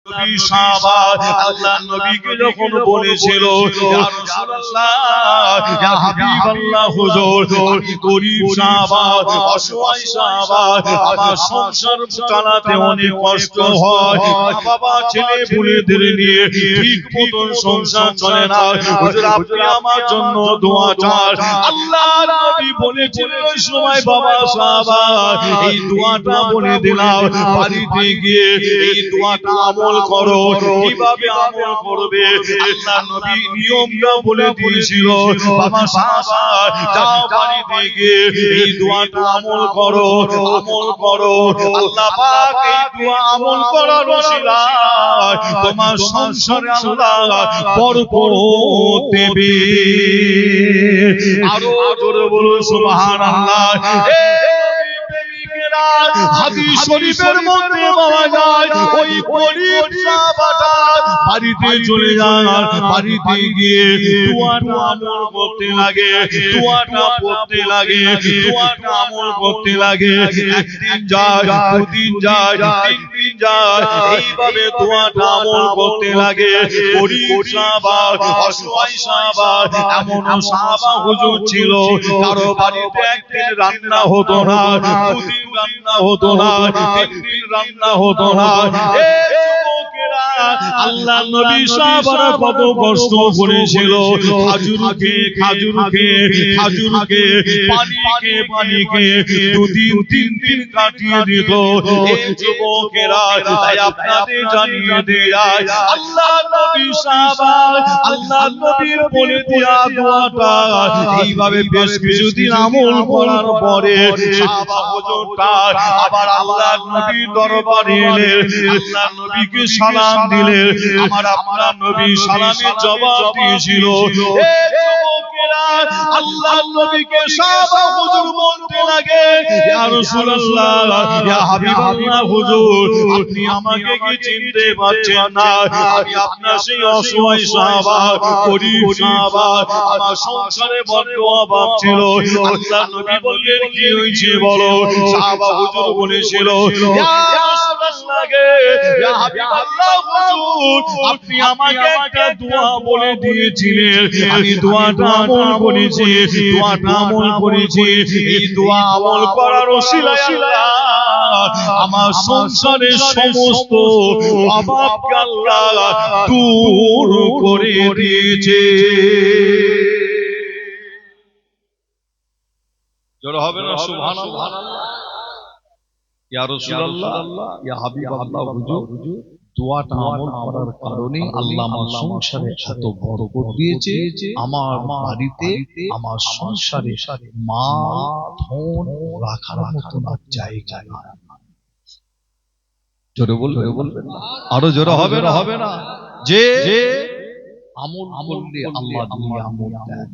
নবী সাহাবা আল্লাহ নবীকে যখন বলেছিল ইয়া রাসূলুল্লাহ ইয়া হাবিবাল্লাহ হুজুর আমি গরীব সাহাবা অসহায় সাহাবা আমার সংসার চালাতে অনেক কষ্ট হয় বাবা ছেলে পুলেদের নিয়ে ঠিক মতন সংসার চলে না হুজুর আপনি আমার জন্য দোয়া চান আল্লাহর নবী বলেছিলেন ওই সময় বাবা সাহাবা এই দোয়াটা বলে দিলাম বাড়িতে গিয়ে এই দোয়াটা আমল করো কিভাবে আমল করবে আল্লাহ নবী নিয়মটা বলে দিয়েছিল বাবা সাহাবা যাও বাড়িতে গিয়ে এই দোয়াটা আমল করো আল্লাহ পাক এই দোয়া আমল করার ওসিলায় তোমার সংসারে আল্লাহ বরকত দেবে আরো জোরে বলুন সুবহানাল্লাহ হাদিস শরীফের মধ্যে পাওয়া যায় ওই গরীব সাহাবাটা বাড়িতে চলে যায় বাড়িতে গিয়ে দোয়াটা আমল করতে লাগে দোয়াটা পড়তে লাগে দোয়াটা আমল করতে লাগে একদিন যায় দুদিন যায় তিন দিন যায় এইভাবে দোয়াটা আমল করতে লাগে গরীব সাহাবা অসহায় সাহাবা এমন সাহাবা হুজুর ছিল কারো বাড়িতে একদিন রান্না হতো না দুদিন রান্না হতো না তিন দিন রান্না হতো না আল্লাহ নবী সাহাবারা কত কষ্ট করেছিল খাজুর খেয়ে পানি খেয়ে দুদিন তিন দিন কাটিয়ে দিত এই যুবকেরা তাই আপনাদের জানিয়ে দেয় আল্লাহ নবী সাহাবা আল্লাহ নবীর বলে দেয়া দোয়াটা এইভাবে বেশ কিছুদিন আমল করার পরে সাহাবা হুজুরটা আবার আল্লাহ নবীর দরবারে এলেন আল্লাহ নবীকে সালাম দিলেন আমার আপনার নবী সালামের জবাব দিয়েছিল আল্লাহ নবীকে সাহাবা হুজুর বলতে লাগে ইয়া রাসূলুল্লাহ ইয়া হাবিবাল্লাহ হুজুর আপনি আমাকে কি চিনতে পারছেন না আমি আপনার সেই অসহায় সাহাবা গরীব সাহাবা আমার সংসারে বড় অভাব ছিল আল্লাহ নবী বললেন কি হয়েছে বলো সাহাবা হুজুর বলেছিল ইয়া রাসূলুল্লাহ ইয়া হাবিবাল্লাহ হুজুর আপনি আমাকে একটা দোয়া বলে দিয়েছিলেন আমি দোয়াটা আমল করেছি এই দোয়া আমল করার ওসিলায় আমার সংসারের সমস্ত অভাবকে আল্লাহ দূর করে দিয়েছে জোরে হবে না সুবহানাল্লাহ ইয়া রাসূলুল্লাহ ইয়া হাবিবাল্লাহ হুজুর দোয়াটা আমল করার কারণে আল্লাহ আমার সংসারে এত বরকত দিয়েছে আমার বাড়িতে আমার সংসারে মা ধন রাখার মতো জায়গা নাই জোরে বলবেন আরো জোরে হবে না যে আমল করলে আল্লাহ নিয়ামত দেন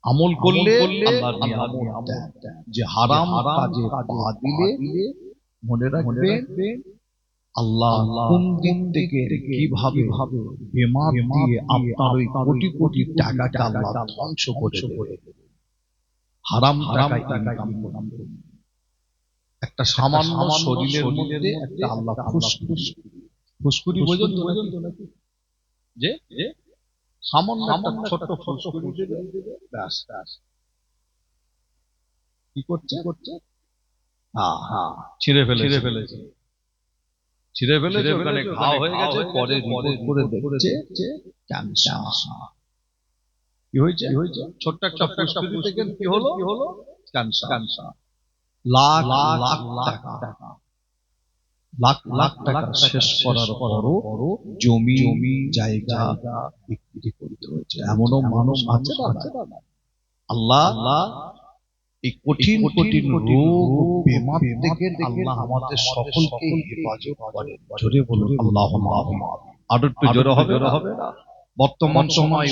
আমল করলে আল্লাহ নিয়ামত দেন যে হারাম কাজে পা দিলে মনে রাখবেন আল্লাহ কোন দিন থেকে কিভাবে বেমার দিয়ে আপনার ওই কোটি কোটি টাকাটা আল্লাহ ধ্বংস করে হারাম টাকা ইনকাম করে একটা সামান্য শরীরের মধ্যে একটা আল্লাহ ফুসকুড়ি বোঝেন তো নাকি যে সামান্য একটা ছোট্ট ফুসকুড়ি দেবে ব্যাস কি করছে ছিঁড়ে ফেলেছে ওখানে ঘাও হয়ে গেছে পরে রিপোর্ট করে দেখছে ক্যান্সার কি হয়েছে ছোট্ট একটা ফুসকুড়ি থেকে কি হলো ক্যান্সার লাখ টাকা শেষ করার পরও জমি জায়গা বিক্রি করতে হয়েছে এমনও মানুষ আছে না আল্লাহ এই কঠিন রোগ বেমার থেকে আল্লাহ আমাদের সকলকে হেফাজত করেন জোরে বলুন আল্লাহুম্মা আমিন আর একটু জোরে হবে না বর্তমান সময়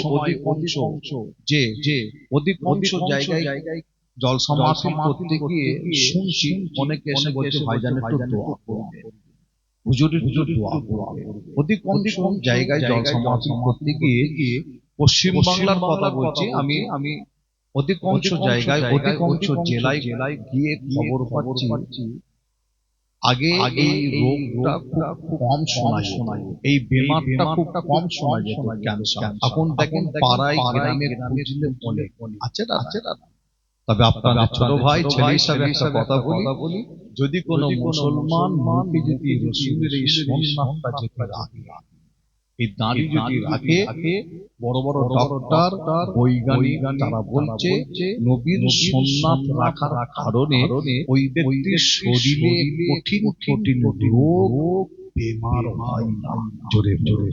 অধিকাংশ জায়গায় জলসা মাহফিল করতে গিয়ে শুনছি অনেকে এসে বলছে ভাইজান একটু দোয়া করবে হুজুর দোয়া করবে অধিকাংশ জায়গায় জলসা মাহফিল করতে গিয়ে পশ্চিম বাংলার কথা বলছি আমি অধিকাংশ জায়গায় অধিকাংশ জেলায় গিয়ে খবর পাচ্ছি আগে এই রোগটা খুব কম শোনা যায়, এই বেমারটা খুব কম শোনা যেত, ক্যান্সার। এখন দেখেন পাড়ায় গ্রামে খুঁজলে বলে আছে না, আছে না। তবে আপনাদের ছোট ভাই ছেলে হিসাবে একটা কথা বলি, যদি কোনো মুসলমান মুখে যদি রসুলের এই সুন্নাতটা যদি রাখে, এই দাড়ি যদি রাখে, বড় বড় ডক্টর বৈজ্ঞানিক তারা বলছে নবীর সুন্নাত রাখার কারণে ওই ব্যক্তির শরীরে কঠিন কঠিন রোগ বেমার হয় না। জোরে জোরে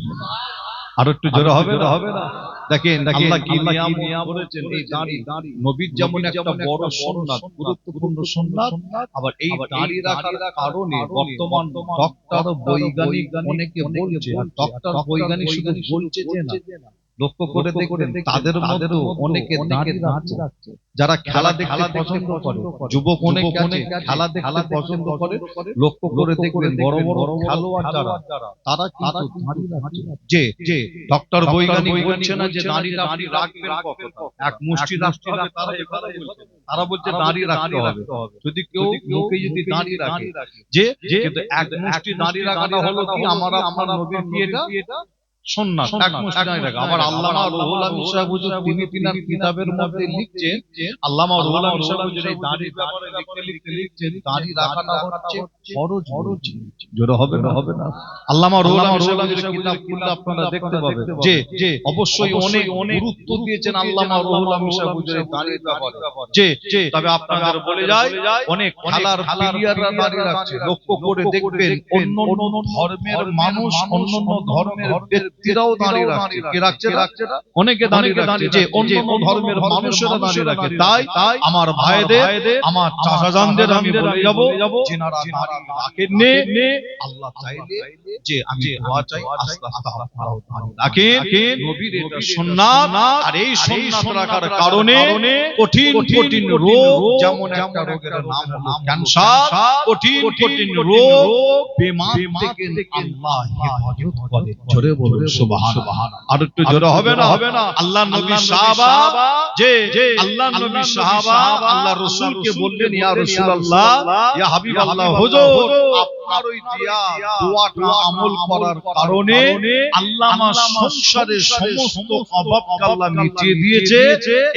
আর একটু জোরে হবে না? দেখেন আল্লাহ কি নিয়ামত করেছেন এই দাড়ি। নবীর যেমন একটা বড় সুন্নাত, গুরুত্বপূর্ণ সুন্নাত, আবার এই দাড়ি রাখার কারণে বর্তমান ডক্টর বৈজ্ঞানিক অনেকে বলছে, আর ডক্টর বৈজ্ঞানিক শুধু বলছে যে না, লক্ষ্য করে দেখবেন তাদের মধ্যে অনেকে দাড়ি রাখছে। যারা খেলা দেখতে পছন্দ করে, যুবক অনেকে আছে খেলা দেখতে পছন্দ করে, লক্ষ্য করে দেখবেন বড় বড় খেলোয়াড় যারা, তারা কিন্তু দাড়ি রাখছে। যে ডক্টর বৈজ্ঞানিক বলছে না যে দাড়িটা আপনি রাখবেন কখন, এক মুষ্টি রাখতে হবে, তারা বলছে দাড়ি রাখতে হবে। যদি কেউ মুখে যদি দাড়ি রাখে, যে কিন্তু এক মুষ্টি দাড়ি রাখাটা হলো কি আমার নবীর কি এটা সুন্নাত, এক মুষ্টি দাড়ি রাখা। আবার আল্লামা রুহুল আমিন সাহেব হুজুর তিনি তিনার কিতাবের মধ্যে লিখছেন, আল্লামা রুহুল আমিন সাহেব হুজুর এই দাড়ির ব্যাপারে লিখছেন দাড়ি রাখাটা হচ্ছে ফরজ। জোরে হবে না? আল্লামা রুহুল আমিন সাহেব হুজুরের কিতাব খুললে আপনারা দেখতে পাবেন যে অবশ্যই অনেক গুরুত্ব দিয়েছেন আল্লামা রুহুল আমিন সাহেব হুজুর এই দাড়ির ব্যাপারে। যে তবে আপনাদের বলে যায় অনেক খেলার প্লেয়াররা দাড়ি রাখছে, লক্ষ্য করে দেখবেন অন্য ধর্মের মানুষ, অন্য ধর্মের ব্যক্তিরাও দাঁড়িয়ে রাখছে। কে রাখছে? অনেকে দাঁড়িয়ে রাখছে, যে অন্য ধর্মের মানুষেরা দাঁড়িয়ে রাখে। তাই আমার ভাইদের, আমার চাচাজানদের আমি বলে যাব, যিনারা দাঁড়িয়ে রাখেননি, আল্লাহ চাইলে যে আমি দোয়া চাই আস্তে আস্তে আপনারাও দাঁড়িয়ে রাখেন। নবীর এটা সুন্নাত, আর এই সুন্নাত রাখার কারণে কঠিন কঠিন রোগ, যেমন একটা রোগের নাম হলো ক্যান্সার, কঠিন কঠিন রোগ বেমার থেকে আল্লাহ হেফাজত করে। জোরে বলুন সুবহানাল্লাহ। আর একটু জোরে হবে না? আল্লাহর নবী সাহাবা, যে আল্লাহর নবী সাহাবা আল্লাহ রাসূলকে বললেন, ইয়া রাসূলুল্লাহ, ইয়া হাবিবাল্লাহ, হুজুর আপনার ওই দোয়াটা আমল করার কারণে আল্লাহ আমার সংসারের সমস্ত অভাব আল্লাহ মিটিয়ে দিয়েছে,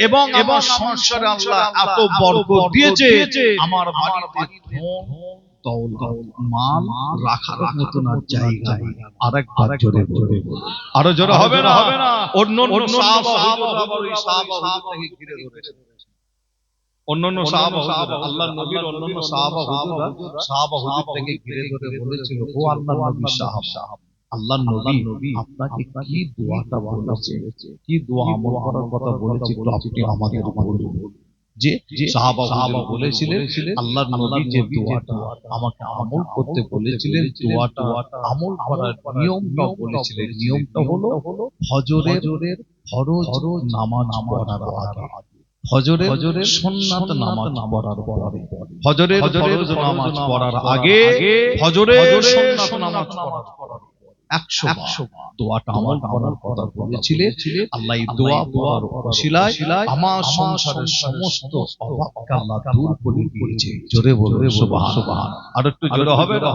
এবং আমার সংসারে আল্লাহ এত বরকত দিয়েছে, আমার বাড়িতে ধন দৌলত মাল রাখার মতন জায়গা নেই। আরেকবার জোরে আরো জোরে হবে না? অন্য সাহাবা হুজুর ওই সাহাবা হুজুর থেকে ঘিরে ধরেছে। অন্যান্য সাহাবা হুজুর, আল্লাহর নবীর অন্যান্য সাহাবা হুজুর থেকে ঘিরে ধরে বলেছিল, ও আল্লাহর নবী সাহাবা, আল্লাহর নবী আপনাকে কি দোয়াটা বলেছে, কি দোয়া আমল করার কথা বলেছে, তো আপনি আমাদের বলুন। যে সাহাবা বলেছিলেন, আল্লাহর নবী যে দোয়াটা আমাকে আমল করতে বলেছিলেন, দোয়াটা আমল করার নিয়মটা বলেছিলেন। নিয়মটা হলো ফজরের ফরজ নামাজ পড়ার আগে, ফজরের সুন্নাত নামাজ পড়ার পরে, ফজরের ফরজ নামাজ পড়ার আগে, ফজরের সুন্নাত নামাজ পড়ার পরে 100 দোয়াটা আমল করার কথা বলেছিলেন। আল্লাহ এই দোয়া পড়ার ওসিলায় আমার সংসারের সমস্ত অভাবকে আল্লাহ দূর করে দিয়েছে। জোরে বলুন সুবহানাল্লাহ। আর একটু জোরে হবে না?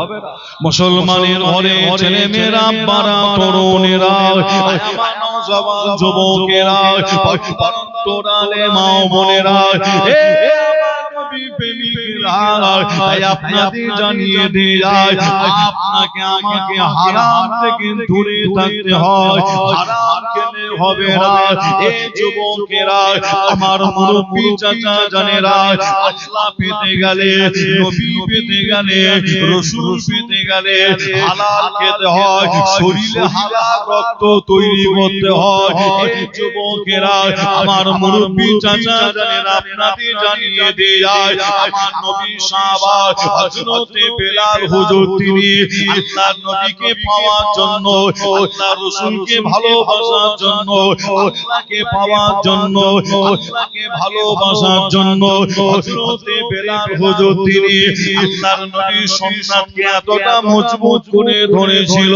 মুসলমানের ঘরে ছেলে মেয়েরা, বাড়া তরুণেরা, আমার নওজওয়ান যুবকেরা, পরন্তরালে মা বোনেরা, আপনাদের জানিয়ে দেয়, আপনাকে আমাকে হারাম থেকে দূরে থাকতে হয়, হারাম খেলে হবে না। এই যুবকেরা, আমার মুরব্বি চাচা জানেরা, আল্লাহ পেতে গেলে, নবী পেতে গেলে, রাসূল পেতে গেলে হালাল খেতে হয়, শরীরে হালাল রক্ত তৈরি করতে হয়। এই যুবকেরা, আমার মুরব্বি চাচা জানেরা, আপনাদের জানিয়ে দেয়, আমার নবী সাহাবা হযরতে বেলাল হুজুর, তিনি আল্লাহর নবীকে পাওয়ার জন্য, আল্লাহর রাসূলকে ভালোবাসার জন্য জন্য, আল্লাহকে পাওয়ার জন্য, আল্লাহকে ভালোবাসার জন্য হযরতে বেলাল হুজুর তিনি আল্লাহর নবীর সুন্নাতকে এতটা মজবুত করে ধরেছিল,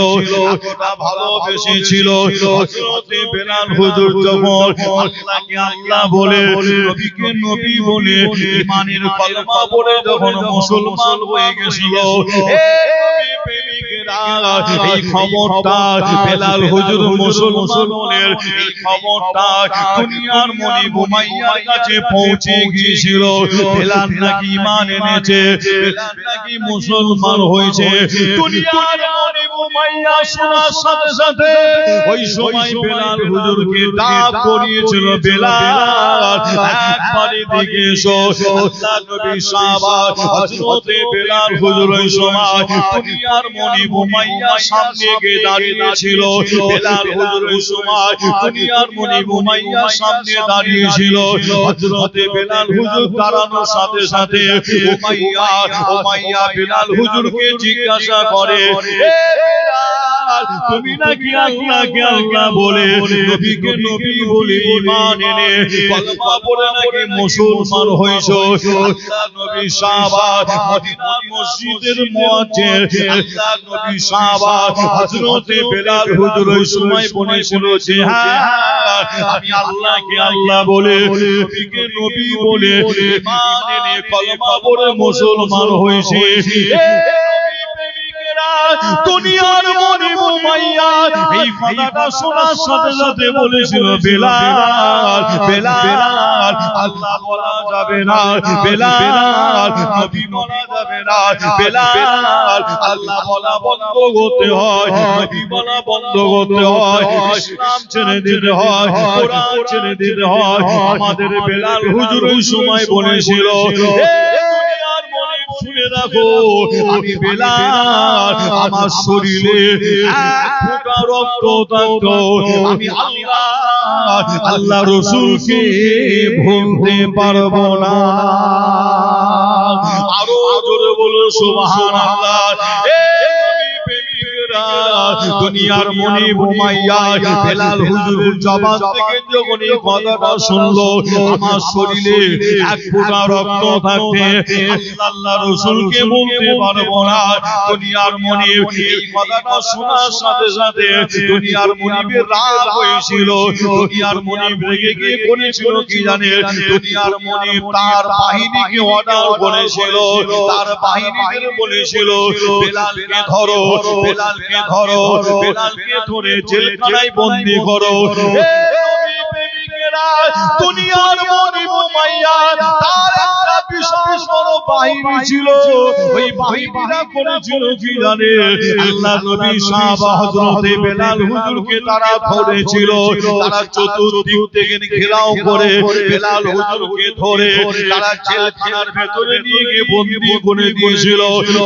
এতটা ভালোবেসেছিল। হযরতে বেলাল হুজুর যখন আল্লাহকে আল্লাহ বলে, নবীকে নবী বলে, ঈমানের কলমা পড়ে যখন মুসলমান হয়ে গেছিল, এই খবরটা বেলাল হুজুর মুসলমানের এই খবরটা দুনিয়ার মনিব উমাইয়ার কাছে পৌঁছে গিয়েছিল। বেলাল নাকি ঈমান এনেছে, বেলাল নাকি মুসলমান হয়েছে। দুনিয়ার মনিব উমাইয়া শোনার সাথে সাথে ওই সময় বেলাল হুজুরকে ডাক করিয়েছিল, বেলাল একবারে দিকে এসো। আল্লাহ নবী সাহাবা হযরতে বেলাল হুজুর ওই সময় দুনিয়ার মনিব উমাইয়া সামনে গিয়ে দাঁড়িয়েছিল। বেলাল হুজুর ওই সময় দুনিয়ার মনিব উমাইয়া সামনে দাঁড়িয়েছিল। হযরতে বেলাল হুজুর দাঁড়ানোর সাথে সাথে উমাইয়া বেলাল হুজুরকে জিজ্ঞাসা করে, তুমি নাকি আল্লাহকে আল্লাহ বলে, নবীকে নবী বলে ঈমান এনে কলমা পড়ে নাকি মুসলমান হইছো? আল্লাহ নবী সাহাবা মদিনার মসজিদের মুয়াজ্জিন আল্লাহ নবী সাহাবা হযরতে বেলাল হুজুর ওই সময় বলেছিল যে হ্যাঁ, আমি আল্লাহকে আল্লাহ বলে, নবীকে নবী বলে ঈমান এনে কলমা পড়ে মুসলমান হইছি। দুনিয়ার মনিব উমাইয়া এই কথাটা শোনার সাথে সাথে বলেছিল, বেলাল বেলাল আল্লাহ বলা যাবে না, বেলাল নবী বলা যাবে না, বেলাল আল্লাহ বলা বন্ধ করতে হয়, নবী বলা বন্ধ করতে হয়, ইসলাম ছেড়ে দিতে হয়, কোরআন ছেড়ে দিতে হয়। আমাদের বেলাল হুজুর ওই সময় বলেছিল, শুনে রাখো, আমি বেলাল, আমার শরীরে এক ফোঁটা রক্ত থাকতো, আমি আল্লাহ রাসূলকে ভুলতে পারবো না। আরো জোরে বলো সুবহানাল্লাহ। দুনিয়ার মনিব উমাইয়া বেলাল হুজুরের জবান থেকে যখন এই কথাটা শুনলো, আমার শরীরে এক ফোঁটা রক্ত থাকতে আল্লাহ রাসূলকে বলতে পারবো না। দুনিয়ার মনিব এই কথাটা শোনার সাথে সাথে দুনিয়ার মনিবের রাগ হয়েছিল। দুনিয়ার মনিব রেগে গিয়ে বলেছিল কি জানে, দুনিয়ার মনিব তার বাহিনীকে অর্ডার করেছিল, তার বাহিনীদের বলেছিল, বেলালকে ধরো, বেলালকে ধরো, বেলালকে ধরে জেলখানায় বন্দী করো। দুনিয়ার মনিব উমাইয়া তার একটা বিশাল বড় বাহিনী ছিল। ওই বাহিনীরা করেছিল কি জানে, আল্লাহ নবী সাহাবা হযরতে বেলাল হুজুরকে তারা ধরেছিল। তারা চতুর্দিক থেকে ঘেরাও করে বেলাল হুজুরকে ধরে তারা জেলখানার ভেতরে নিয়ে গিয়ে বন্দী করে দিয়েছিল।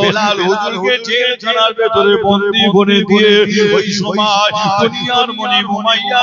বেলাল হুজুরকে জেলখানার ভেতরে বন্দী করে দিয়ে ওই সময় দুনিয়ার মনিব উমাইয়া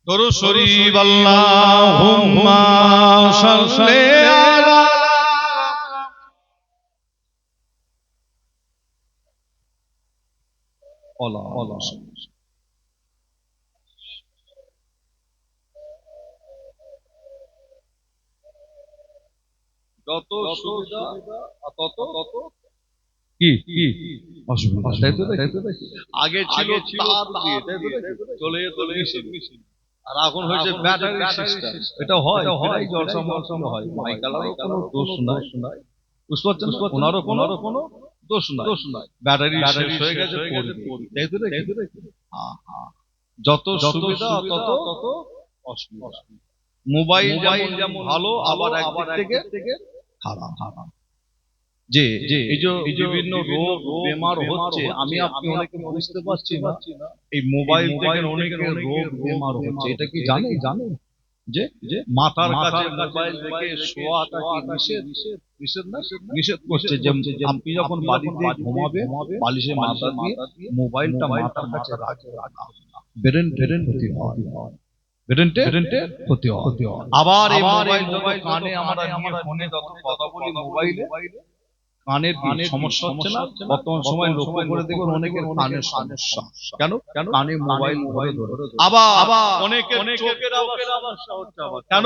দরুদ শরীফ আল্লাহুম্মা সাল্লি আলা যত সুবিধা তত কি অসুবিধা, তাই তো? আগে ছিল তার দিয়ে, চলে যেত মেশিন, আর এখন হয়েছে ব্যাটারি সিস্টেম। এটা হয়, এটাই জলসা মহসা হয়। মাইকালারও কোনো দোষ নাই, বুঝতে পারছেন? ওনারও কোনো দোষ নাই। ব্যাটারি শেষ হয়ে গেছে, তাই তো? যত সুবিধা তত অসুবিধা। মোবাইল যেমন ভালো, আবার একদিক থেকে খারাপ। যে এই যে বিভিন্ন রোগ বেমার হচ্ছে, আমি আপনি অনেকে বুঝতে পারছি না, এই মোবাইল থেকে অনেকের রোগ বেমার হচ্ছে। এটা কি জানেন যে মাথার কাছে মোবাইল রেখে শোয়াটা কি নিষেধ করছে, যে আপনি যখন বাড়িতে ঘুমাবেন বালিশে মাথা দিয়ে মোবাইলটা মাথার কাছে রাখবেন, ব্রেন ক্ষতি হয়, ব্রেনের ক্ষতি হয়। আবার এই মোবাইল যত কানে আমরা নিয়ে ফোনে যত কথা বলি মোবাইলে, কানের সমস্যা হচ্ছে না? বর্তমান সময় লক্ষ্য করে দেখুন অনেকের কানের সমস্যা। কেন? কানে মোবাইল ধরে। আবার অনেকের চোখের সমস্যা হচ্ছে। কেন?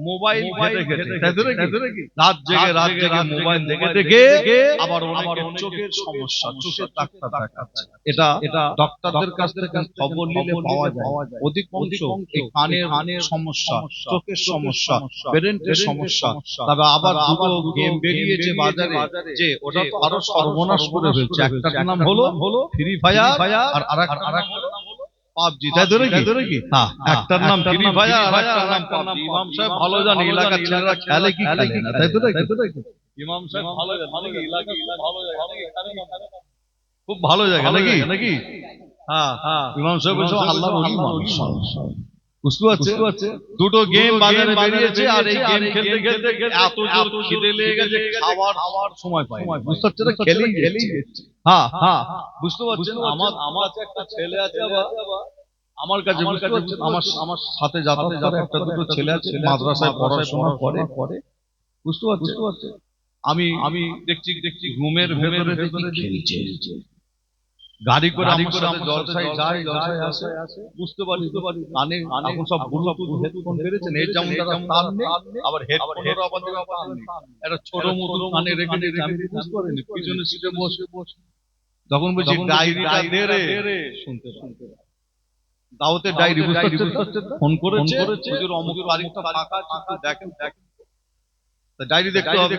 মোবাইল ঘেটে রাত জেগে মোবাইল দেখে আবার অনেকের চোখের সমস্যা, চোখের ডাক্তার দেখাচ্ছে। এটা ডক্টরদের কাছ থেকে খবর নিলে পাওয়া যায়। অধিকাংশ এই কানের সমস্যা, চোখের সমস্যা, ব্রেনের সমস্যা। তবে আবার দুটো গেম বেরিয়েছে বাজারে, যে ওটা তো আরো সর্বনাশ করে ফেলছে। একটার নাম হলো ফ্রি ফায়ার, আর আরেকটার নাম হলো পাবজি। তাই ধরে কি? হ্যাঁ, একটার নাম ফ্রি ফায়ার আর একটার নাম পাবজি। ইমাম সাহেব ভালো জানে এলাকার ছেলেরা খেলে কি খেলে না। তাই তো ইমাম সাহেব ভালো জানে এলাকা ভালো জায়গা, খুব ভালো জায়গা নাকি? হ্যাঁ, ইমাম সাহেব বলছে আল্লাহর ওলি মানুষ। বুঝতে পারছে? দুটো গেম বাজারে বেরিয়েছে, আর এই গেম খেলতে খেলতে এত জোর খিদে লেগে গেছে, খাবার সময় পায় না। বুঝতে পারছে না? খেলেই যাচ্ছে। হ্যাঁ, বুঝতে পারছেন? আমার একটা ছেলে আছে, আমার কাছে আমার সাথে যাতায়াত করে একটা দুটো ছেলে আছে, মাদ্রাসায় পড়াশোনা করে। বুঝতে পারছে? আমি দেখছি ঘুমের ভেতরে খেলছে। গাড়ি করে আমার সাথে জলসায় যায়, জলসায় আসে। বুঝতে পারি কানে এখন সব ব্লুটুথ হেডফোন বেরিয়েছে, এর যেমন তার নেই, আবার হেডফোনের আবার তার নেই। একটা ছোট মতো কানে রেখে আমি বুঝতে পারিনি, পিছনে সিটে বসে তখন বলছি ডায়েরিটা দে রে, শুনতে দাওতে ডায়েরি। বুঝতে পারছেন? ফোন করেছে হুজুর অমুক তারিখটা ফাঁকা আছে, দেখেন। ডায়েরি দেখতে হবে।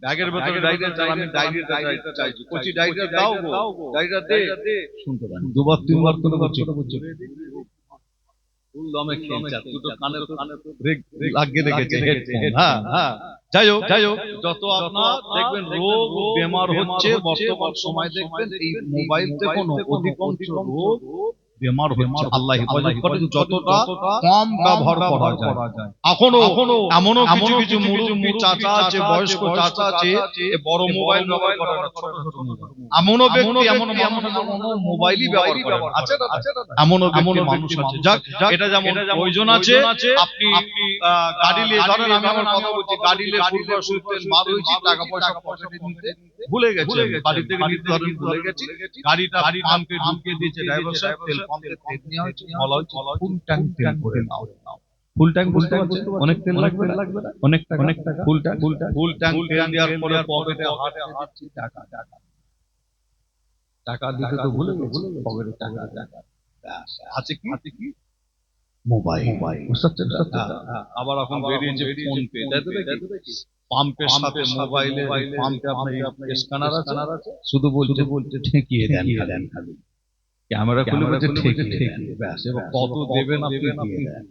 ব্যাগের ভেতরে ডায়েরি আছে, আমি ডায়েরিটা চাইছি। কোচি ডায়েরিটা দাও গো, ডায়েরিটা দে। শুনতে পারেন, দুবার তিনবার করে বলছি, ফুল দমে খেলছে, দুটো কানের লাগিয়ে রেখেছে হেডফোন। হ্যাঁ, যাই হোক, যত আপনার দেখবেন রোগ বেমার হচ্ছে বর্তমান সময়, দেখবেন এই মোবাইল থেকে অধিকাংশ রোগ বেমার হচ্ছে। আল্লাহ হেফাজত করেন, যতটা কম ব্যবহার করা যায়। এখনো এমনও কিছু মুরুব্বি চাচা আছে, বয়স্ক চাচা আছে, বড় মোবাইল ব্যবহার করে না, ছোট মোবাইল। এমনও ব্যক্তি, এমন মোবাইলই ব্যবহার করে না। আছে না? এমনও মানুষ আছে। যাক, এটা যেমন প্রয়োজন আছে, আপনি গাড়ি নিয়ে ধরেন, আমি আমার কথা বলছি, গাড়ি নিয়ে ফুটবল শুনতে বার হয়েছি, টাকা পয়সা পকেটে নিতে ভুলে গেছি, বাড়ি থেকে নিতে ধরেন ভুলে গেছি, গাড়িটা পাম্পে ঢুকিয়ে দিয়েছে ড্রাইভার সাহেব, তেল পাম্পে তেল নেওয়া হয়েছে, বলা হচ্ছে ফুল ট্যাঙ্ক তেল করে নাও। ফুল ট্যাঙ্ক বুঝতে পারছেন? অনেক তেল লাগবে না, অনেক টাকা। ফুল ট্যাঙ্ক তেল দেওয়ার পরে পকেটে হাঁটছি, টাকা দিতে তো ভুলে গেছি, পকেটে টাকা আছে কি মোবাইল। বুঝতে পারছেন? আবার এখন বেরিয়েছে ফোন পে। তাই তো দেখি পাম্পের সাথে মোবাইলে, পাম্পে আপনার স্ক্যানার আছে, শুধু বলতে ঠেকিয়ে দেন খালি। ক্যামেরা খুলে বলছে ঠেকিয়ে দেন, ব্যাস। এবার কত দেবেন আপনি দিয়ে দেন।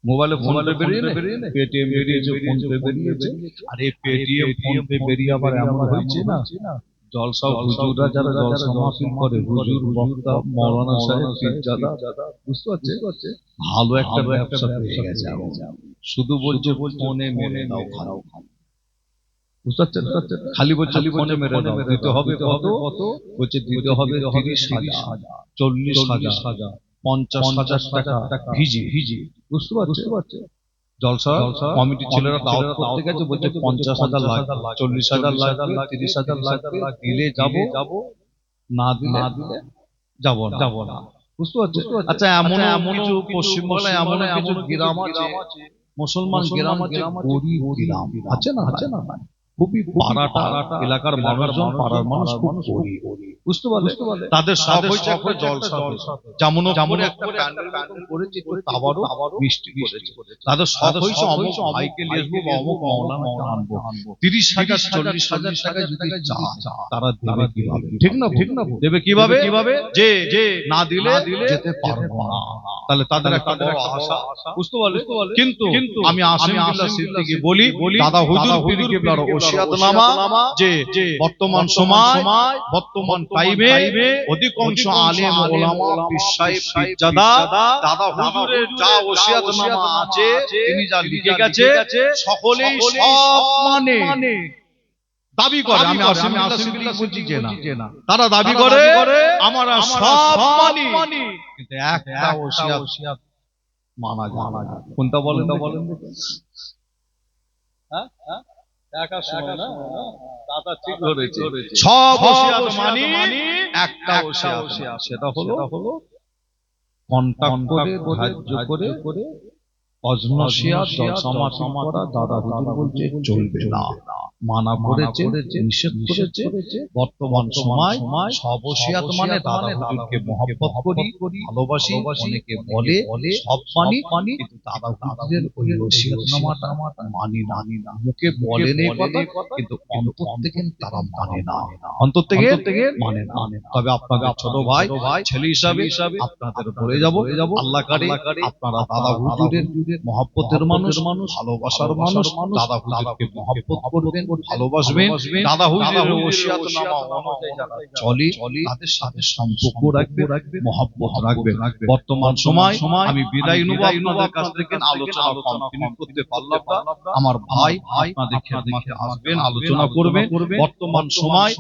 মোবাইলে ফোন পে বেরিয়ে না, পেটিএম বেরিয়েছে, ফোন পে বেরিয়েছে। আর এই পেটিএম ফোন পে বেরিয়ে আবার এমন হয়েছে না, জলসা হুজুররা যারা জলসা মাহফিল করে, হুজুর বক্তা মাওলানা সাহেব পীরজাদা, বুঝতে পারছে? ভালো একটা ব্যবসা পেয়ে গেছে। শুধু বলছে ফোনে মেরে দাও, খাও। বুঝতে পারছেন? খালি বলছে ফোনে মেরে দাও। দিতে হবে কত? বলছে দিতে হবে 30,000, 40,000, 50,000 টাকা ভিজি। বুঝতে পারছে? জলসা কমিটির ছেলেরা দাওয়াত করতে গেছে, বলছে 50,000 লাগবে, 40,000 লাগবে, 30,000 লাগবে, দিলে যাবো, না দিলে যাব না। বুঝতে পারছে? আচ্ছা, এমন কিছু পশ্চিমবাংলায় এমন কিছু গ্রাম আছে, মুসলমান গ্রাম আছে, গরিব গ্রাম আছে না, খুবই পাড়াটা এলাকার মানুষজন, পাড়ার মানুষ খুব গরিব। বুঝতে পারলে? তাদের শখ হয়েছে একটা জলসা, যেমন একটা প্যান্ডেল করেছে, আবারও মিষ্টি করেছে। তাদের শখ হয়েছে অমুক ভাইকে নিয়ে আসবো বা অমুক মাওলানা আনবো। 30,000, 40,000 টাকা যদি চায়, তারা দেবে কিভাবে? ঠিক না? দেবে কিভাবে? যে না দিলে যেতে পারবো না। তাহলে তাদের একটা বড় আশা, বুঝতে পারলে? কিন্তু আমি আসিম বিল্লাহ সিদ্দিকী বলি, দাদা হুজুর পীর কিবলার ওসিয়াতনামা যে বর্তমান সময়, বর্তমান টাইমে অধিকাংশ আলেম ওলামা, পীর সাহেব, পীরজাদা দাদা হুজুরের যা ওসিয়াতনামা আছে, তিনি যা লিখে গেছে, সকলেই সব মানে দাবি করে। আমি আসিম বিল্লাহ সিদ্দিকী বলছি যে না, তারা দাবি করে আমরা সব মানি, কিন্তু একটা ওসিয়াত মানা যায় না। কোনটা বলেন? হ্যাঁ, একা শোনো না, দাদা ঠিক ধরেছে। সব ওসিয়াত মানি, একটা ওসিয়াত, সেটা হলো কন্টাক্ট করে, ধার্য করে অজনসিয়াত জলসামাত করা দাদা হুজুর বলছে চলবে না, মানা করেছে, নিষেধ করেছে। বর্তমান সময় সব ওসিয়াত মানে দাদা হুজুরকে মহব্বত করি, ভালোবাসি, অনেকে বলে সব মানি, কিন্তু দাদা হুজুরের ওই ওসিয়াতনামাটা মানি না। মুখে বলেন এই কথা, কিন্তু অন্তর থেকে তারা মানে না, অন্তর থেকে মানে না। তবে আপনাদের ছোট ভাই, ছেলে হিসাবে আপনাদের বলে যাব, আল্লাহ করে আপনারা দাদা হুজুরের মহব্বতের মানুষ, ভালোবাসার মানুষ, দাদা হুজুরকে মহব্বত করবেন, ভালোবাসবেন। দাদা হুজুরের ওসিয়াতনামা অনুযায়ী যারা চলে, তাদের সাথে সম্পর্ক রাখবে, মহব্বত রাখবে। বর্তমান সময় আমি বিদায় নেব আপনাদের কাছ থেকে, আলোচনা কমপ্লিট করতে পারলাম না। আমার ভাই আপনাদের খেদমতে আসবেন, আলোচনা করবেন। বর্তমান সময়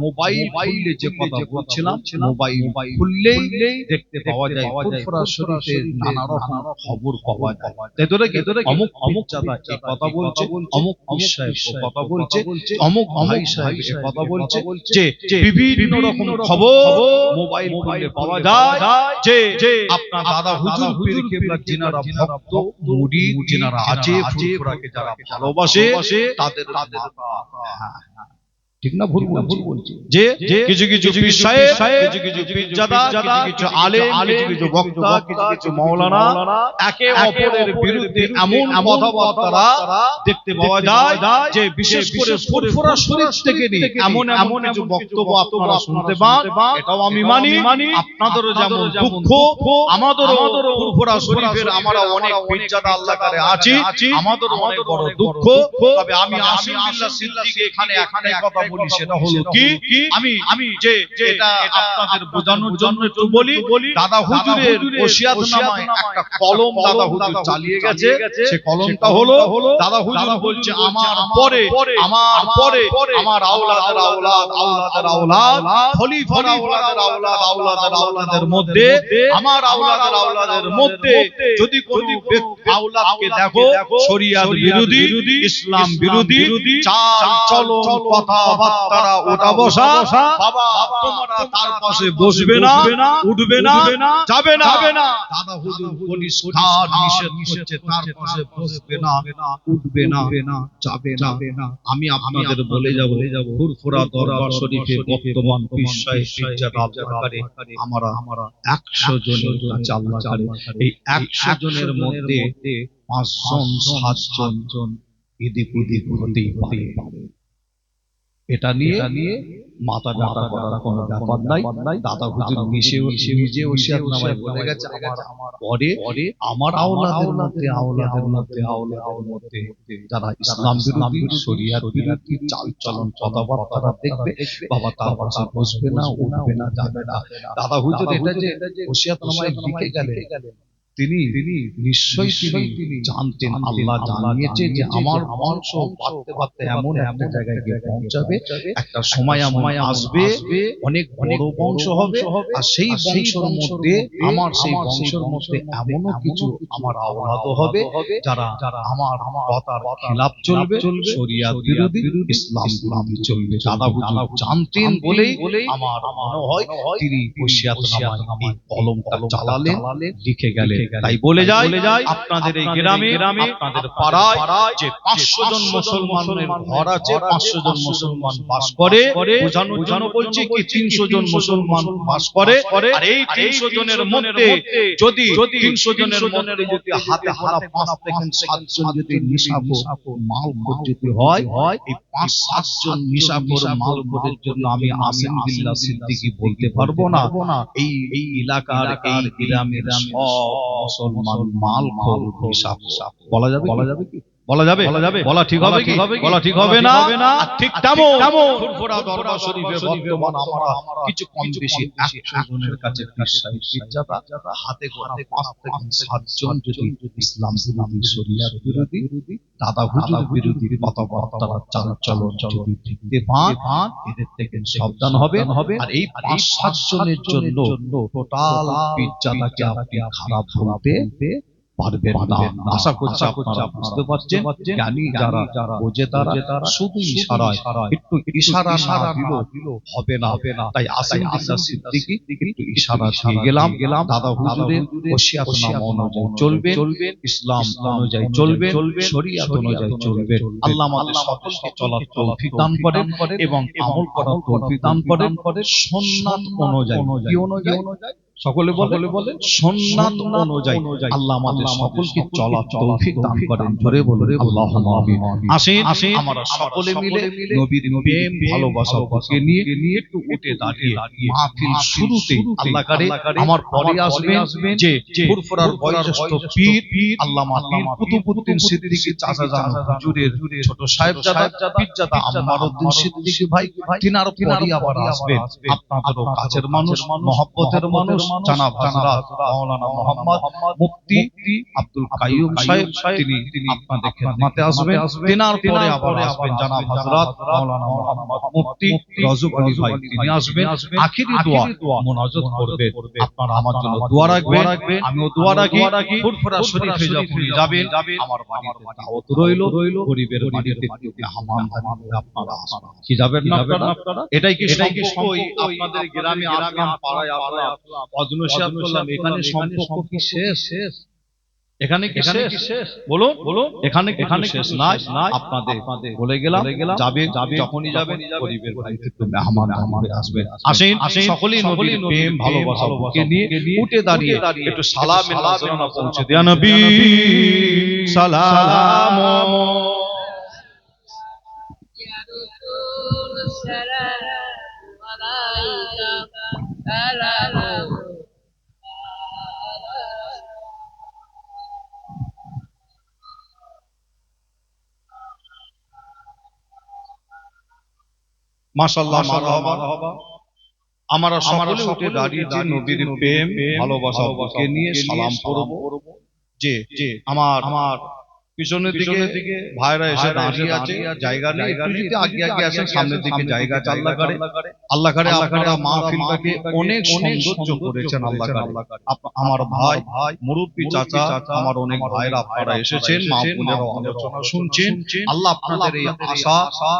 মোবাইল খুললে যে কথা বলছিলাম, মোবাইল খুললেই দেখতে পাওয়া যায় ফুরফুরা শরীফের নানা রকম খবর পাওয়া যায়। অমুক জাদা এই কথা বলছে, অমুক পীর সাহেব ও কথা বলছে, অমুক ভাই সাহেব এ কথা বলছে, যে বিভিন্ন রকম খবর মোবাইল খুললে পাওয়া যায়। যে আপনার দাদা হুজুর পীর কিবলার যিনারা ভক্ত মুরিদ যিনারা আছে, ফুরফুরাকে যারা ভালোবাসে, তাদের ঠিক না ভুল বলছি? যে কিছু পীর সাহেব, কিছু পীরজাদা, কিছু আলেম, কিছু বক্তা, কিছু মাওলানা একে অপরের বিরুদ্ধে এমন কথাবার্তা দেখতে পাওয়া যায়, যে বিশেষ করে ফুরফুরা শরীফ থেকে এমন কিছু বক্তব্য আপনারা শুনতে পান। এটাও আমি মানি, আপনাদেরও যেমন দুঃখ, আমাদেরও ফুরফুরা শরীফের আমরা অনেক পীরজাদা আল্লাহ করে আছি, আমাদেরও অনেক বড় দুঃখ। তবে আমি আসিম বিল্লাহ সিদ্দিকী এখানে একটাই কথা বলি, সেটা হলো কি, আমি যে এটা আপনাদের বোঝানোর জন্য একটু বলি, দাদা হুজুরের ওসিয়াতনামায় একটা কলম দাদা হুজুর চালিয়ে গেছে। সে কলমটা হলো, দাদা হুজুর বলছে আমার পরে আমার আওলাদের আওলাদ, আওলাদের আওলাদ, খলিফার আওলাদের আওলাদ, আওলাদের আওলাদের মধ্যে, আমার আওলাদের আওলাদের মধ্যে যদি কোনো আওলাদকে দেখো শরিয়াত বিরোধী, ইসলাম বিরোধী চাল চলন, কথাবার্তা, ওটা বসা, বাবা তোমরা তার পাশে বসবে না, উঠবে না, যাবে না। দাদা হুজুর পরিষ্কার নিষেধ করছে, তার পাশে বসবে না, উঠবে না, যাবে না। আমি আপনাদের বলে যাব, ফুরফুরা দরবার শরীফে বর্তমান পীর সাহেব, পীরজাদা আল্লাহকারে আমরা 100 জনের কাছে আল্লাহ করে, এই 100 জনের মধ্যে 5 জন 7 জন এদিক ওদিক হতেই পারে। এটা নিয়ে মাথা ব্যথা করার কোনো ব্যাপার নাই। দাদা হুজুর নিজে ওসিয়াতনামায় বলে গেছে, আমার পরে আমার আওলাদের মধ্যে যারা ইসলাম বিরোধী, শরিয়াত বিরোধী চাল চলন, কথাবার্তা দেখবে, বাবা তার পাশে বসবে না, উঠবে না, যাবে না। দাদা হুজুর এটা যে ওসিয়াতনামায় লিখে গেলেন, তিনি নিশ্চয়ই তিনি জানতেন, আল্লাহ জানিয়েছে যে আমার বংশ বাড়তে এমন একটা জায়গায় গিয়ে পৌঁছাবে, একটা সময় আসবে অনেক বড় বংশ হবে, আর সেই বংশের মধ্যে এমনও কিছু আমার আওলাদ হবে যারা আমার কথার খিলাফ চলবে, শরিয়াত বিরোধী, ইসলাম বিরোধী চলবে। দাদা হুজুর জানতেন বলেই আমার মনে হয় তিনি ওসিয়াতনামায় এই কলমটা চালালেন, লিখে গেলেন। তাই বলে যায় আপনাদের এই গ্রামে আপনাদের পাড়ায় যে 500 জন মুসলমানের ঘর আছে, 500 জন মুসলমান বাস করে, বোঝানোর জন্য বলছি কি 300 জন মুসলমান বাস করে। আর এই 300 জনের মধ্যে যদি 300 জনের মধ্যে যদি হাতে হারা 5 থেকে 7 জন যদি নিশাখোর মালখোর যদি হয়, এই 5-7 জন নিশাখোর মালখোরের জন্য আমি আসিম বিল্লাহ সিদ্দিকী বলতে পারবো না এই এলাকার এই গ্রামের সব মুসলমান মালখোর নিশাখোর। বলা যাবে কি? বলা যাবে? বলা ঠিক হবে কি? বলা ঠিক হবে না? আর ঠিক তেমন ফুরফুরা দরবার শরীফে বর্তমান আমরা কিছু কম বেশি 100 জনের কাছে পীর সাহেব পীরজাদা হাতে গোনা 5 থেকে 7 জন যদি ইসলাম বিরোধী, শরিয়ত বিরোধী, দাদা হুজুর বিরোধী কথাবার্তা চালচলন যদি দেখতে পান, এদের থেকে সাবধান হবে। আর এই 5-7 জনের জন্য টোটাল পীরজাদাকে আপনি খারাপ বলতে পারবেন না। আশা করছি আপনারা বুঝতে পারছেন। জ্ঞানী যারা বোঝে তারা শুধু ইশারায়, একটু ইশারা না দিলেও হবে না। তাই আসিম বিল্লাহ সিদ্দিকী একটু ইশারা দিয়ে গেলাম। দাদা হুজুরের ওসিয়াতনামা অনুযায়ী চলবেন, ইসলাম অনুযায়ী চলবেন, শরিয়ত অনুযায়ী চলবেন। আল্লাহ আমাদের সকলকে চলার তৌফিক দান করেন এবং আমল করার তৌফিক দান করেন সুন্নাত অনুযায়ী। কি অনুযায়ী? সকলে বলে সুন্নাত অনুযায়ী আল্লাহ আমাদের সকলকে চলার তৌফিক দান করেন। জোরে বলুন আল্লাহুম্মা আমিন। আসেন আমরা সকলে মিলে নবীর প্রেম ভালোবাসা বুকে নিয়ে একটু উঠে দাঁড়িয়ে মাহফিল শুরুতে আল্লাহ করে আমার পরে আসবেন যে ফুরফুরার বয়োজ্যেষ্ঠ পীর আল্লামা পীর কুতুবউদ্দিন সিদ্দিকী চাচা জান হুজুরের ছোট সাহেবজাদা পীরজাদা আম্মারউদ্দিন সিদ্দিকী ভাই, তিনার পরে আবার আসবেন আপনাদেরও কাছের মানুষ, মহব্বতের মানুষ, জনাব হযরত মাওলানা মুহাম্মদ মুফতি আব্দুল কাইয়ুম সাহেব, তিনি আপনাদের খিদমতে আসবেন। তিনার পরে আবার আসবেন জনাব হযরত মাওলানা মুহাম্মদ মুফতি রাজুক আলী ভাই, তিনি আসবেন। আখিরি দোয়া মুনাজাত করবেন। আপনারা আমার জন্য দোয়া রাখবেন, আমিও দোয়া রাখি। ফুরফুরা শরীফে যখন যাবেন আমার বাড়িতে দাওয়াত রইল, গরিবের বাড়িতে মেহমান আপনারা আসবেন। কি যাবেন না আপনারা? এটাই কি সম্পর্ক? আপনাদের গ্রামে আসলাম, পাড়ায় আসলাম, অজনসিয়াত করলাম, এখানে সম্পর্ক কি শেষ? এখানে কি শেষ? বলুন এখানে শেষ নাই। আপনাদের বলে গেলাম যাবে, যখনই যাবেন গরিবের বাড়িতে একটু মেহমান আসবেন। আসেন সকলেই নবীর প্রেম ভালোবাসা বুকে নিয়ে উঠে দাঁড়িয়ে একটু সালামে নাজরানা পৌঁছে দেয়া নবী সালাম Ya Rasul salam alaika salam মাশাআল্লাহ মারহাবা। আমরা সকলে উঠে দাঁড়িয়েছি নবীর প্রেম ভালোবাসা বুকে নিয়ে সালাম করব। যে আমার পিছনের দিকে ভাইরা এসে দাঁড়িয়ে আছে, জায়গা নেই, একটু যদি আগে আসেন, সামনের দিকে জায়গা আছে। আল্লাহ করে আপনারা মাহফিলটাকে অনেক সৌন্দর্য করেছেন। আল্লাহ আমার ভাই মুরব্বি চাচা, আমার অনেক ভাইরা আপনারা এসেছেন, মা বোনেরা আলোচনা শুনছেন। আল্লাহ আপনাদের এই আশা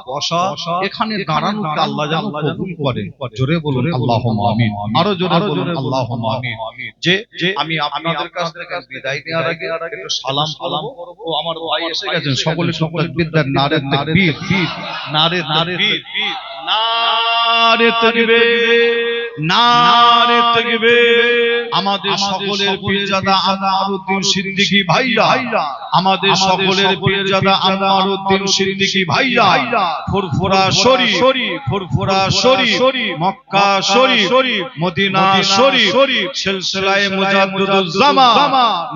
বসা এখানে দাঁড়ানোকে আল্লাহ যেন কবুল করেন। জোরে বলুন আল্লাহুম্মা আমিন। আরো জোরে বলুন আল্লাহুম্মা আমিন। যে আমি আপনাদের কাছ থেকে বিদায় নেওয়ার আগে একটু সালাম করব। আমার ভাই এসে গেছেন, সকলে তাকবীর, নারে তাকবীর, নারে তাকবীর, নারে তাকবীর, নারে তাকবীর। আমাদের সকলের পীরজাদা আম্মারউদ্দিন সিদ্দিকী ভাইরা, আমাদের সকলের পীরজাদা আম্মারউদ্দিন সিদ্দিকী ভাইরা ফুরফুরা শরীফ, মক্কা শরীফ, মদিনা শরীফ, সিলসিলায়ে মুজাদ্দিদুজ জামান,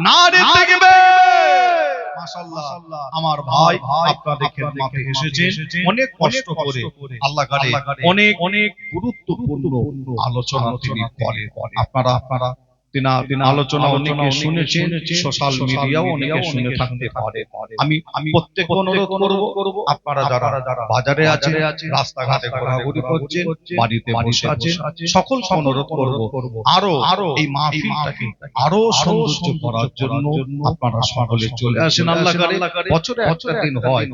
নারে তাকবীর। মাশাআল্লাহ আমার ভাই আপনাদের খিদমতে এসেছেন অনেক কষ্ট করে। আল্লাহ করে অনেক গুরুত্বপূর্ণ আলোচনা তিনি করেন। আপনারা তিনা আলোচনা অনেকে শুনেছেন, সোশ্যাল মিডিয়াও অনেকে শুনে থাকতে পারে। আমি প্রত্যেককে অনুরোধ করব, আপনারা যারা বাজারে আছেন, রাস্তাঘাটে ঘোরাঘুরি করছেন, বাড়িতে বসে আছেন, সকলকে অনুরোধ করব আরো এই মাহফিলটাকে আরো সৌন্দর্য করার জন্য আপনারা সকলে চলে আসেন। আল্লাহ করে বছরে একটা দিন হয়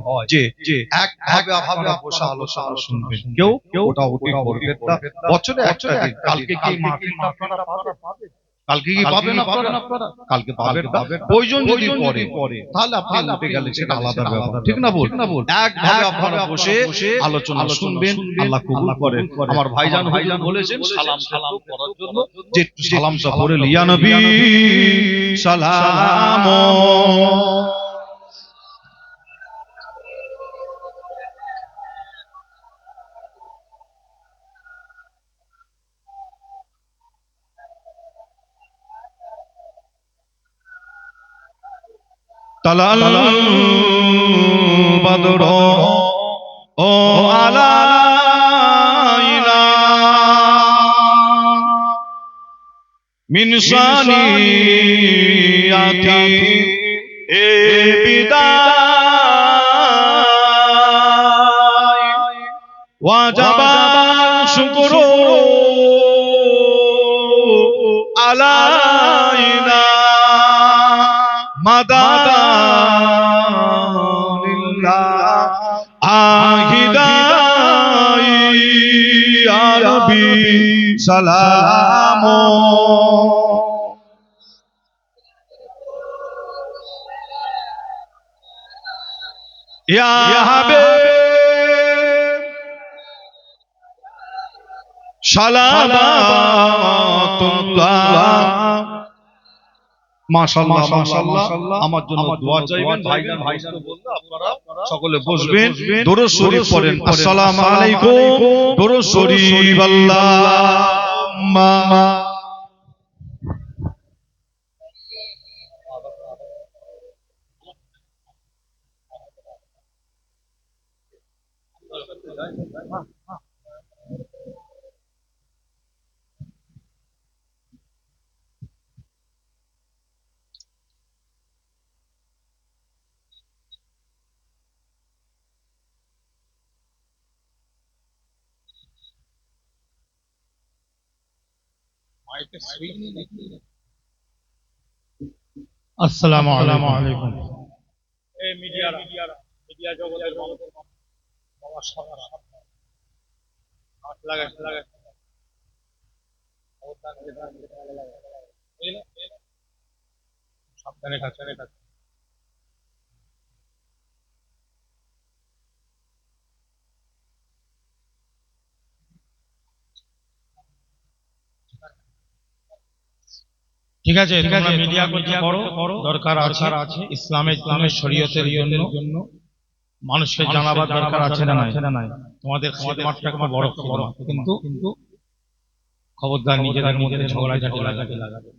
যে একভাবে আপনারা বসে আলোচনা শুনবেন, কেউ ওটা ওটি করবেন না। বছরে একটা দিন, কালকে কি মাহফিল আপনারা পাবেন? কালকে কি পাবেন আপনারা? কালকে পাবেন না। প্রয়োজন যদি পড়ে তাহলে আপনি উঠে গেলে সেটা আলাদা ব্যাপার, ঠিক না বল? একভাবে আপনারা বসে আলোচনা শুনবেন, আল্লাহ কবুল করেন। আমার ভাইজান বলেছেন সালাম করার জন্য, যে একটু সালামটা পড়ে লিয়া নবী সালাম। তালাল বদর ও আলাইনা মিন সানিয়াতি এ বিদায় ওয়াজাবা শুকরু আলাইনা মাদালিল্লাহ আহিদাই ইয়া রব্বি সালাম। ইয়া হাবিব সালামাতুল্লাহ। মাশাআল্লাহ মাশাআল্লাহ। আমার জন্য দোয়া চাইবেন ভাইজান বলতে আপনারা সকলে বসবেন, দরুদ শরীফ পড়েন। আসসালামু আলাইকুম, দরুদ শরীফ আল্লাহুম্মা। আসসালামু আলাইকুম। এই মিডিয়া জগতের বাবা সাবধানে কাছে। ঠিক আছে, মিডিয়া করো, দরকার আছে ইসলামের শরীয়তের জন্য মানুষকে জানাবার দরকার আছে না নাই? তোমাদের খিদমতটা একটা বড় খিদমত, কিন্তু খবরদার নিজেদের মধ্যে ঝগড়াঝাটি লাগাবে,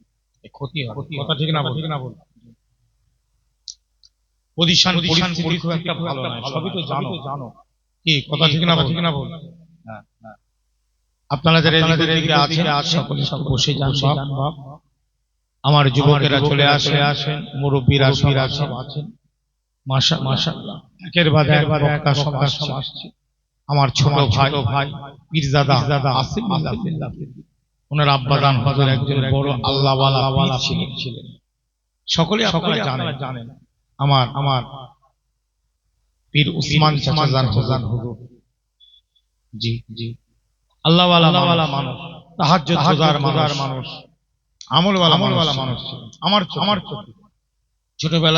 ক্ষতি হয়। কথা ঠিক না বল? পজিশন খুব একটা ভালো নয়, সবই তো জানো। কি কথা ঠিক না বল? আপনারা যারা এদিকে আছেন সকলে বসে যান বাপ। আমার যুবকেরা চলে আসেন, মুরব্বীরা আছেন। মাশাআল্লাহ, একের বাদ এক বক্তা সব আসছে। আমার ছোট ভাই পীরজাদা আসিফ বিল্লাহ, ওনার আব্বাজান হুজুর একজন বড় আল্লাহওয়ালা পীর ছিলেন। সকলে জানেন। আমার পীর উসমান চাচাজান হুজুর, জি আল্লাহওয়ালা মানুষ, তাহাজ্জুদ গুজার মানুষ, আমলওয়ালা মানুষ ছিলেন। আমার ছোটবেলা